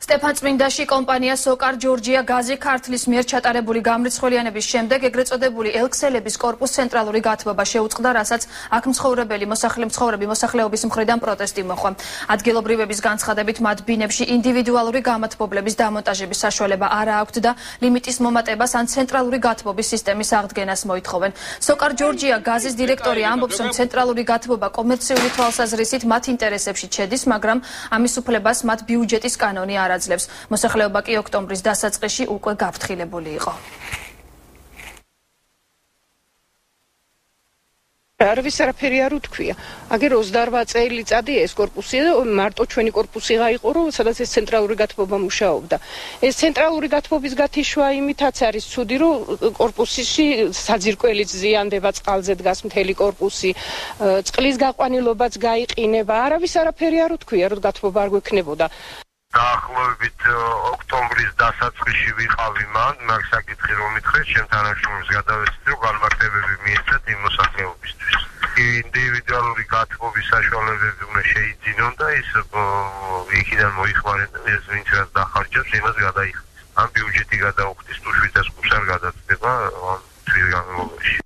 სტეფანწმინდაში კომპანია სოკარ ჯორჯია გაზი ქართლის მიერ ჩატარებული გამრიცხველიანების შემდეგ ეგრეთ წოდებული ელქსელების კორპუს ცენტრალური გათბობა შეუწყდა, რასაც აქ მცხოვრები მოსახლეობის მხრიდან პროტესტი მოჰყვა. ადგილობრივების განცხადებით მათ ბინებში ინდივიდუალური გამათბობლების დამონტაჟების საშუალება არ აქვთ და ლიმიტის მომატებას ან ცენტრალური გათბობის სისტემის აღდგენას მოითხოვენ. სოკარ ჯორჯია გაზის დირექტორი ამბობს, რომ ცენტრალური გათბობა კომერციული თვალსაზრისით მათ ინტერესებში შედის, მაგრამ ამის უფლებას მათ ბიუჯეტის კანონი არ აძლევს. მოსახლეობა კი ოქტომბრის დასაწყისში უკვე გაფრთხილებული იყო. არვის არაფერი არ უთქვია. აგერ 28 წელიწადი ეს კორპუსია და მარტო ჩვენი კორპუსი იყო, რომ სადაც ეს ცენტრალური გათბობა მუშაობდა. ეს ცენტრალური გათბობის გათიშვა იმითაც არის ცუდი, რომ კორპუსში საძირკველიც ზიანდება, წყალზე დგას მთელი კორპუსი, წყლის გაყვანილობაც გაიყინება. არავის არაფერი არ უთქვია, რომ გათბობა არ გვექნებოდა. დაახლოებით ოქტომბრის დასაწყისში ვიყავი მან, მაგ საკითხი რომ მითხრეთ, ჩემ თანაშრომელს გადავეცით, რომ განმარტებები მიეცათ იმ მოსახლეობისთვის. ინდივიდუალური გათბობის საშუალებები უნდა შეიძინონ და ის იქიდან მოიხმარენ, ეს ვინც რაც დახარჯებს, იმას გადაიხადოს. ან ბიუჯეტი გადაუხდის, თუ შვიდას კურს არ გადაწდება ამ თვლის განმავლობაში.